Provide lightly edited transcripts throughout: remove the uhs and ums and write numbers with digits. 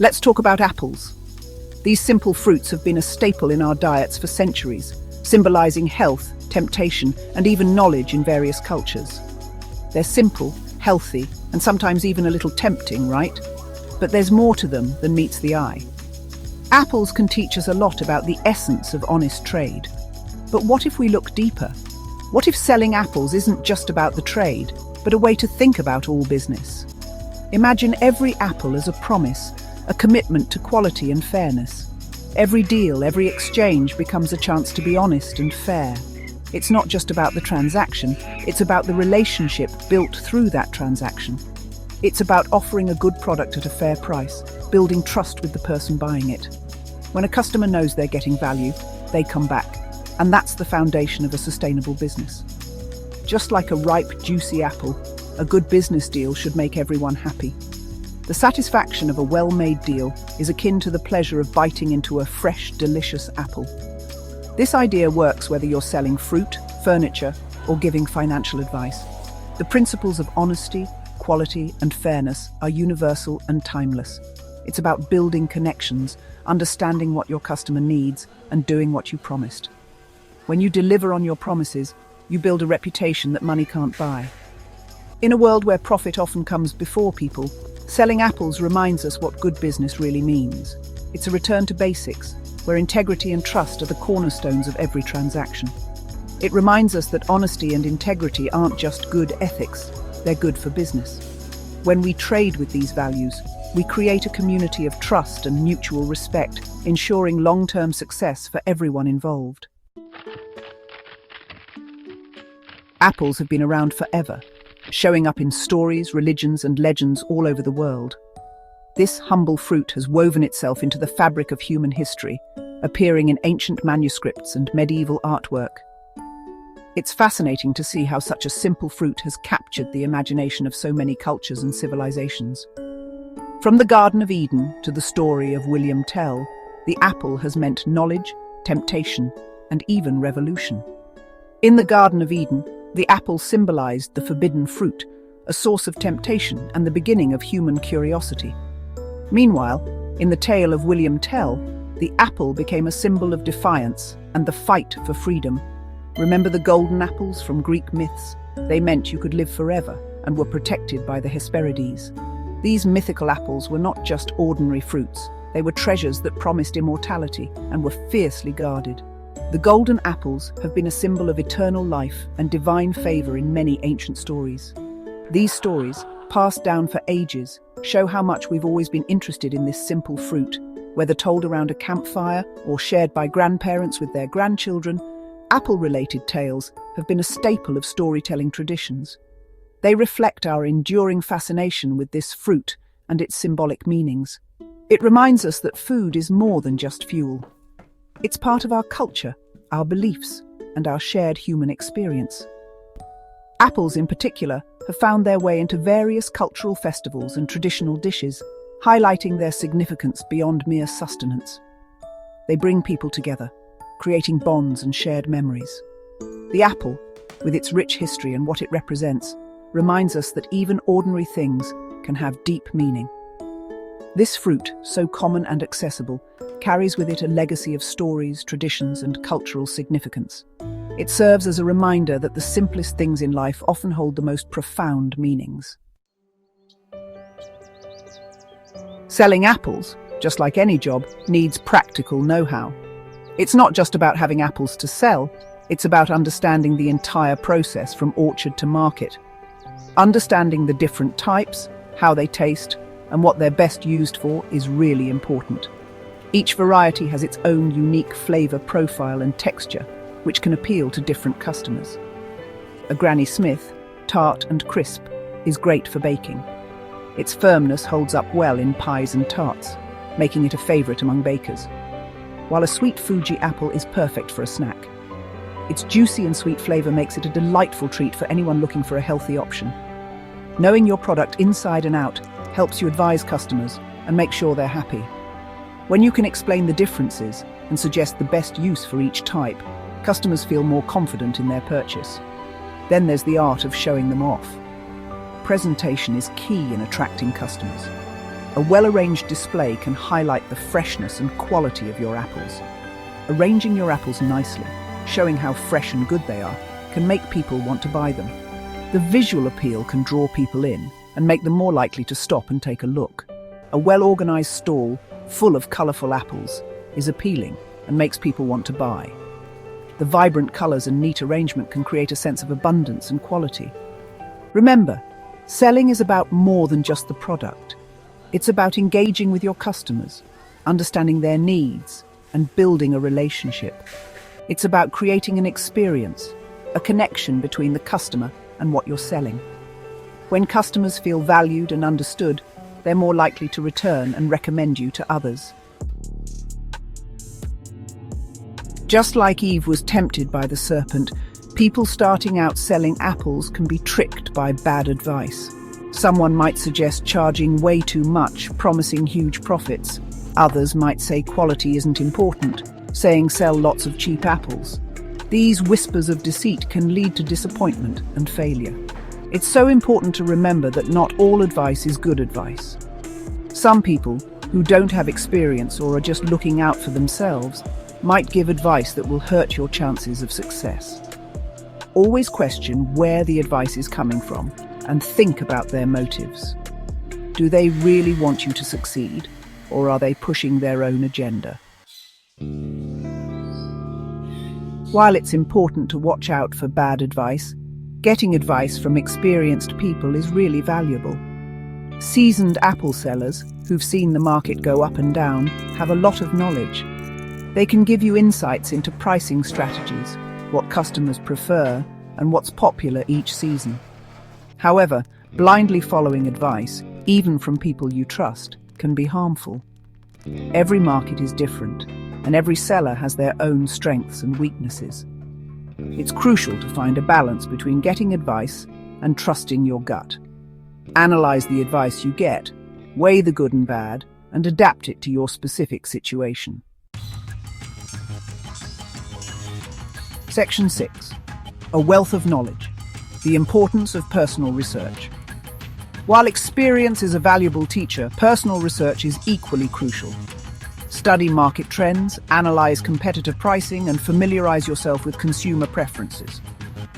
Let's talk about apples. These simple fruits have been a staple in our diets for centuries, symbolizing health, temptation, and even knowledge in various cultures. They're simple, healthy, and sometimes even a little tempting, right? But there's more to them than meets the eye. Apples can teach us a lot about the essence of honest trade. But what if we look deeper? What if selling apples isn't just about the trade, but a way to think about all business? Imagine every apple as a promise, a commitment to quality and fairness. Every deal, every exchange becomes a chance to be honest and fair. It's not just about the transaction, it's about the relationship built through that transaction. It's about offering a good product at a fair price, building trust with the person buying it. When a customer knows they're getting value, they come back. And that's the foundation of a sustainable business. Just like a ripe, juicy apple, a good business deal should make everyone happy. The satisfaction of a well-made deal is akin to the pleasure of biting into a fresh, delicious apple. This idea works whether you're selling fruit, furniture, or giving financial advice. The principles of honesty, quality, and fairness are universal and timeless. It's about building connections, understanding what your customer needs, and doing what you promised. When you deliver on your promises, you build a reputation that money can't buy. In a world where profit often comes before people, selling apples reminds us what good business really means. It's a return to basics, where integrity and trust are the cornerstones of every transaction. It reminds us that honesty and integrity aren't just good ethics, they're good for business. When we trade with these values, we create a community of trust and mutual respect, ensuring long-term success for everyone involved. Apples have been around forever, showing up in stories, religions, and legends all over the world. This humble fruit has woven itself into the fabric of human history, appearing in ancient manuscripts and medieval artwork. It's fascinating to see how such a simple fruit has captured the imagination of so many cultures and civilizations. From the Garden of Eden to the story of William Tell, the apple has meant knowledge, temptation, and even revolution. In the Garden of Eden, the apple symbolized the forbidden fruit, a source of temptation and the beginning of human curiosity. Meanwhile, in the tale of William Tell, the apple became a symbol of defiance and the fight for freedom. Remember the golden apples from Greek myths? They meant you could live forever and were protected by the Hesperides. These mythical apples were not just ordinary fruits, they were treasures that promised immortality and were fiercely guarded. The golden apples have been a symbol of eternal life and divine favor in many ancient stories. These stories, passed down for ages, show how much we've always been interested in this simple fruit. Whether told around a campfire or shared by grandparents with their grandchildren, apple-related tales have been a staple of storytelling traditions. They reflect our enduring fascination with this fruit and its symbolic meanings. It reminds us that food is more than just fuel. It's part of our culture, our beliefs, and our shared human experience. Apples, in particular, have found their way into various cultural festivals and traditional dishes, highlighting their significance beyond mere sustenance. They bring people together, creating bonds and shared memories. The apple, with its rich history and what it represents, reminds us that even ordinary things can have deep meaning. This fruit, so common and accessible, carries with it a legacy of stories, traditions, and cultural significance. It serves as a reminder that the simplest things in life often hold the most profound meanings. Selling apples, just like any job, needs practical know-how. It's not just about having apples to sell, it's about understanding the entire process from orchard to market. Understanding the different types, how they taste, and what they're best used for is really important. Each variety has its own unique flavor profile and texture, which can appeal to different customers. A Granny Smith, tart and crisp, is great for baking. Its firmness holds up well in pies and tarts, making it a favorite among bakers. While a sweet Fuji apple is perfect for a snack. Its juicy and sweet flavor makes it a delightful treat for anyone looking for a healthy option. Knowing your product inside and out helps you advise customers and make sure they're happy. When you can explain the differences and suggest the best use for each type, customers feel more confident in their purchase. Then there's the art of showing them off. Presentation is key in attracting customers. A well-arranged display can highlight the freshness and quality of your apples. Arranging your apples nicely, showing how fresh and good they are, can make people want to buy them. The visual appeal can draw people in and make them more likely to stop and take a look. A well-organized stall full of colorful apples is appealing and makes people want to buy. The vibrant colors and neat arrangement can create a sense of abundance and quality. Remember, selling is about more than just the product. It's about engaging with your customers, understanding their needs, and building a relationship. It's about creating an experience, a connection between the customer and what you're selling. When customers feel valued and understood, they're more likely to return and recommend you to others. Just like Eve was tempted by the serpent, people starting out selling apples can be tricked by bad advice. Someone might suggest charging way too much, promising huge profits. Others might say quality isn't important, saying sell lots of cheap apples. These whispers of deceit can lead to disappointment and failure. It's so important to remember that not all advice is good advice. Some people, who don't have experience or are just looking out for themselves, might give advice that will hurt your chances of success. Always question where the advice is coming from and think about their motives. Do they really want you to succeed, or are they pushing their own agenda? While it's important to watch out for bad advice, getting advice from experienced people is really valuable. Seasoned apple sellers, who've seen the market go up and down, have a lot of knowledge. They can give you insights into pricing strategies, what customers prefer, and what's popular each season. However, blindly following advice, even from people you trust, can be harmful. Every market is different, and every seller has their own strengths and weaknesses. It's crucial to find a balance between getting advice and trusting your gut. Analyze the advice you get, weigh the good and bad, and adapt it to your specific situation. Section 6. A wealth of knowledge. The importance of personal research. While experience is a valuable teacher, personal research is equally crucial. Study market trends, analyze competitive pricing, and familiarize yourself with consumer preferences.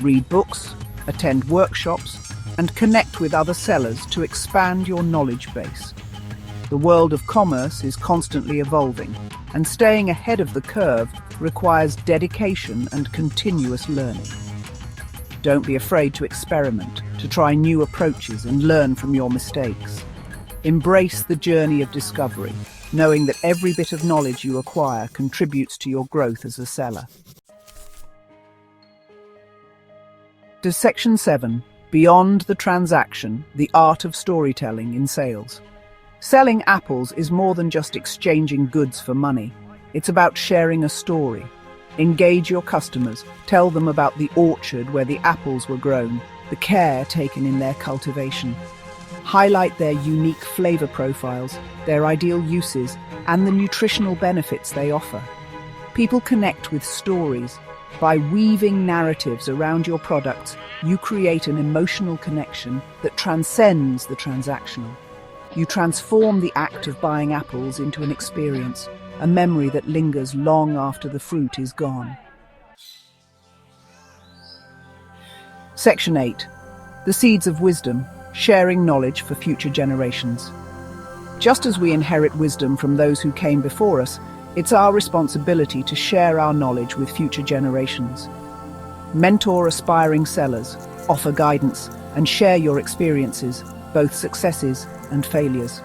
Read books, attend workshops, and connect with other sellers to expand your knowledge base. The world of commerce is constantly evolving, and staying ahead of the curve requires dedication and continuous learning. Don't be afraid to experiment, to try new approaches and learn from your mistakes. Embrace the journey of discovery, knowing that every bit of knowledge you acquire contributes to your growth as a seller. To Section 7. Beyond the transaction, the art of storytelling in sales. Selling apples is more than just exchanging goods for money. It's about sharing a story. Engage your customers, tell them about the orchard where the apples were grown, the care taken in their cultivation. Highlight their unique flavor profiles, their ideal uses, and the nutritional benefits they offer. People connect with stories. By weaving narratives around your products, you create an emotional connection that transcends the transactional. You transform the act of buying apples into an experience, a memory that lingers long after the fruit is gone. Section 8. The seeds of wisdom, sharing knowledge for future generations. Just as we inherit wisdom from those who came before us, it's our responsibility to share our knowledge with future generations. Mentor aspiring sellers, offer guidance, and share your experiences, both successes and failures.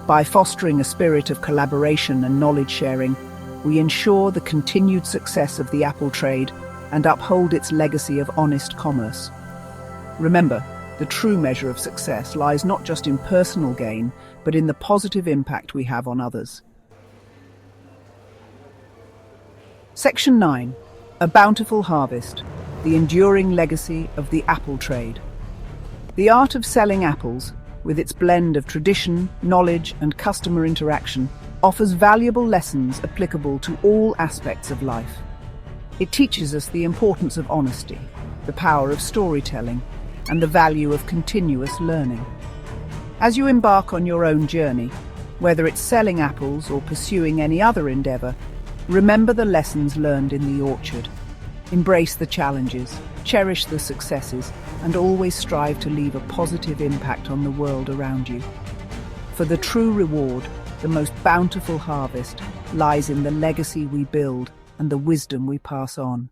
By fostering a spirit of collaboration and knowledge sharing, we ensure the continued success of the apple trade and uphold its legacy of honest commerce. Remember, the true measure of success lies not just in personal gain, but in the positive impact we have on others. Section 9. A bountiful harvest, the enduring legacy of the apple trade. The art of selling apples, with its blend of tradition, knowledge, and customer interaction, offers valuable lessons applicable to all aspects of life. It teaches us the importance of honesty, the power of storytelling, and the value of continuous learning. As you embark on your own journey, whether it's selling apples or pursuing any other endeavor, remember the lessons learned in the orchard. Embrace the challenges, cherish the successes, and always strive to leave a positive impact on the world around you. For the true reward, the most bountiful harvest, lies in the legacy we build and the wisdom we pass on.